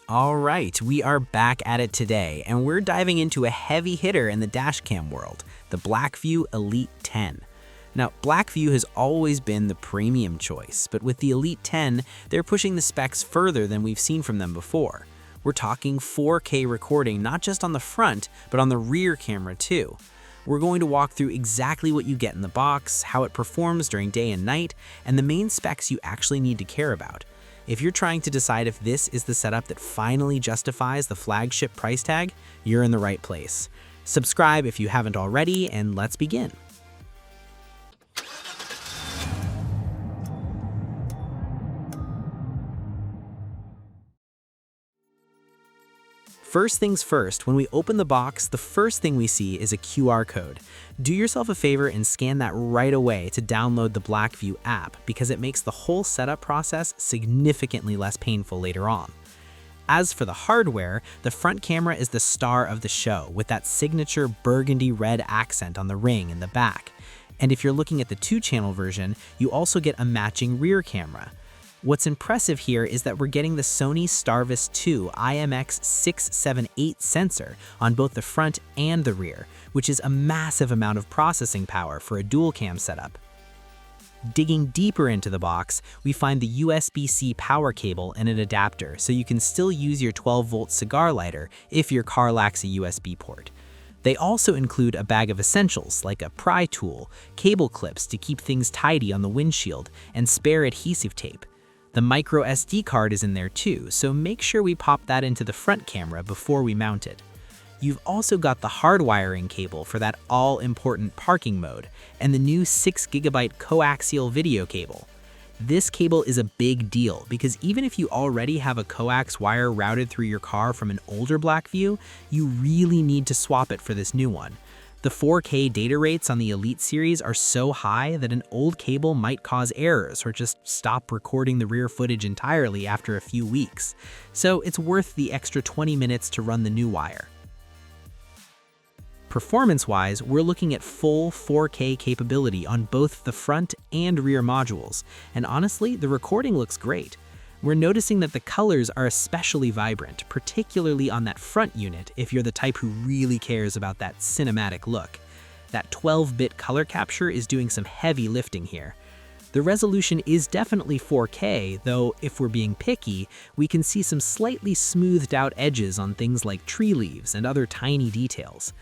All right, we are back at it today, and we're diving into a heavy hitter in the dashcam world, the BlackVue Elite 10. Now, BlackVue has always been the premium choice, but with the Elite 10, they're pushing the specs further than we've seen from them before. We're talking 4K recording not just on the front, but on the rear camera too. We're going to walk through exactly what you get in the box, how it performs during day and night, and the main specs you actually need to care about. If you're trying to decide if this is the setup that finally justifies the flagship price tag, you're in the right place. Subscribe if you haven't already, and let's begin. First things first, when we open the box, the first thing we see is a QR code. Do yourself a favor and scan that right away to download the BlackVue app because it makes the whole setup process significantly less painful later on. As for the hardware, the front camera is the star of the show with that signature burgundy red accent on the ring in the back. And if you're looking at the 2-channel version, you also get a matching rear camera. What's impressive here is that we're getting the Sony Starvis 2 IMX678 sensor on both the front and the rear, which is a massive amount of processing power for a dual cam setup. Digging deeper into the box, we find the USB-C power cable and an adapter, so you can still use your 12-volt cigar lighter if your car lacks a USB port. They also include a bag of essentials like a pry tool, cable clips to keep things tidy on the windshield, and spare adhesive tape. The micro SD card is in there too, so make sure we pop that into the front camera before we mount it. You've also got the hard wiring cable for that all-important parking mode, and the new 6GB coaxial video cable. This cable is a big deal because even if you already have a coax wire routed through your car from an older BlackVue, you really need to swap it for this new one. The 4K data rates on the Elite series are so high that an old cable might cause errors or just stop recording the rear footage entirely after a few weeks. So it's worth the extra 20 minutes to run the new wire. Performance-wise, we're looking at full 4K capability on both the front and rear modules, and honestly, the recording looks great. We're noticing that the colors are especially vibrant, particularly on that front unit if you're the type who really cares about that cinematic look. That 12-bit color capture is doing some heavy lifting here. The resolution is definitely 4K, though if we're being picky, we can see some slightly smoothed out edges on things like tree leaves and other tiny details.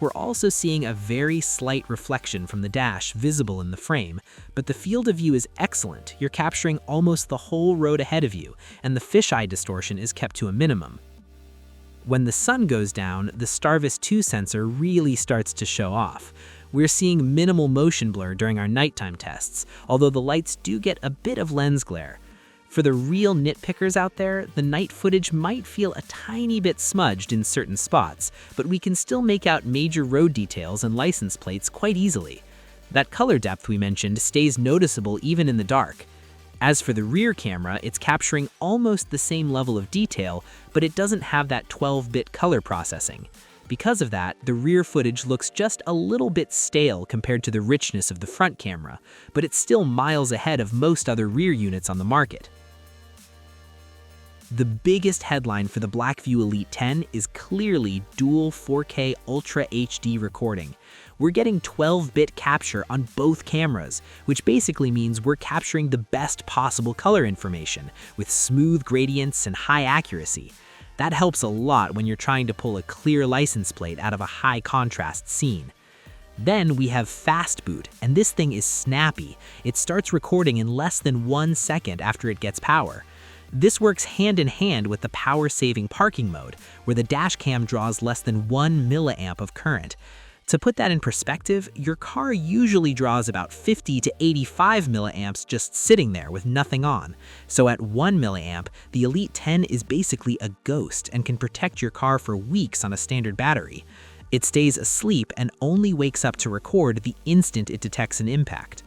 We're also seeing a very slight reflection from the dash visible in the frame, but the field of view is excellent. You're capturing almost the whole road ahead of you, and the fisheye distortion is kept to a minimum. When the sun goes down, the Starvis 2 sensor really starts to show off. We're seeing minimal motion blur during our nighttime tests, although the lights do get a bit of lens glare. For the real nitpickers out there, the night footage might feel a tiny bit smudged in certain spots, but we can still make out major road details and license plates quite easily. That color depth we mentioned stays noticeable even in the dark. As for the rear camera, it's capturing almost the same level of detail, but it doesn't have that 12-bit color processing. Because of that, the rear footage looks just a little bit stale compared to the richness of the front camera, but it's still miles ahead of most other rear units on the market. The biggest headline for the BlackVue Elite 10 is clearly dual 4K Ultra HD recording. We're getting 12-bit capture on both cameras, which basically means we're capturing the best possible color information with smooth gradients and high accuracy. That helps a lot when you're trying to pull a clear license plate out of a high-contrast scene. Then we have Fast Boot, and this thing is snappy. It starts recording in less than 1 second after it gets power. This works hand in hand with the power-saving parking mode, where the dash cam draws less than 1 milliamp of current. To put that in perspective, your car usually draws about 50 to 85 milliamps just sitting there with nothing on. So at 1 milliamp, the Elite 10 is basically a ghost and can protect your car for weeks on a standard battery. It stays asleep and only wakes up to record the instant it detects an impact.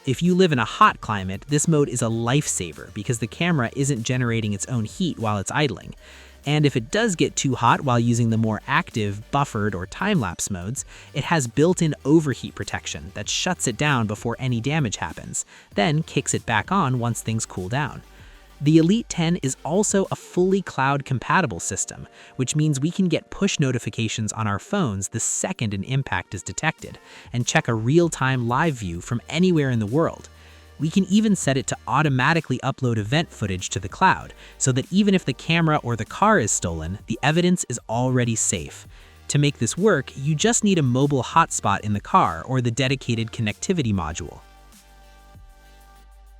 If you live in a hot climate, this mode is a lifesaver because the camera isn't generating its own heat while it's idling. And if it does get too hot while using the more active, buffered, or time-lapse modes, it has built-in overheat protection that shuts it down before any damage happens, then kicks it back on once things cool down. The Elite 10 is also a fully cloud-compatible system, which means we can get push notifications on our phones the second an impact is detected, and check a real-time live view from anywhere in the world. We can even set it to automatically upload event footage to the cloud, so that even if the camera or the car is stolen, the evidence is already safe. To make this work, you just need a mobile hotspot in the car or the dedicated connectivity module.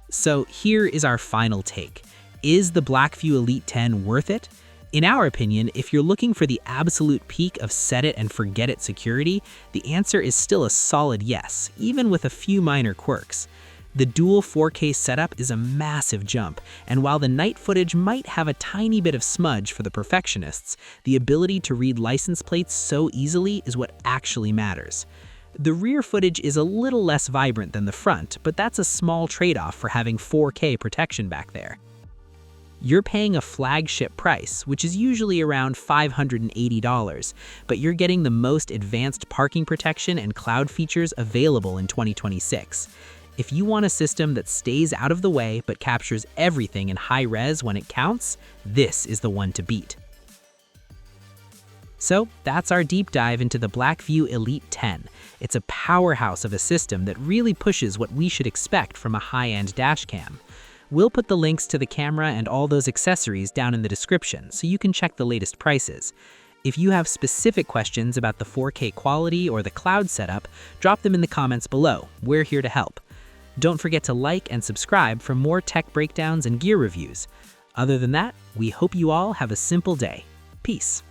So here is our final take. Is the BlackVue Elite 10 worth it? In our opinion, if you're looking for the absolute peak of set it and forget it security, the answer is still a solid yes, even with a few minor quirks. The dual 4K setup is a massive jump, and while the night footage might have a tiny bit of smudge for the perfectionists, the ability to read license plates so easily is what actually matters. The rear footage is a little less vibrant than the front, but that's a small trade-off for having 4K protection back there. You're paying a flagship price, which is usually around $580, but you're getting the most advanced parking protection and cloud features available in 2026. If you want a system that stays out of the way but captures everything in high res when it counts, this is the one to beat. So that's our deep dive into the BlackVue Elite 10. It's a powerhouse of a system that really pushes what we should expect from a high-end dashcam. We'll put the links to the camera and all those accessories down in the description so you can check the latest prices. If you have specific questions about the 4K quality or the cloud setup, drop them in the comments below. We're here to help. Don't forget to like and subscribe for more tech breakdowns and gear reviews. Other than that, we hope you all have a simple day. Peace.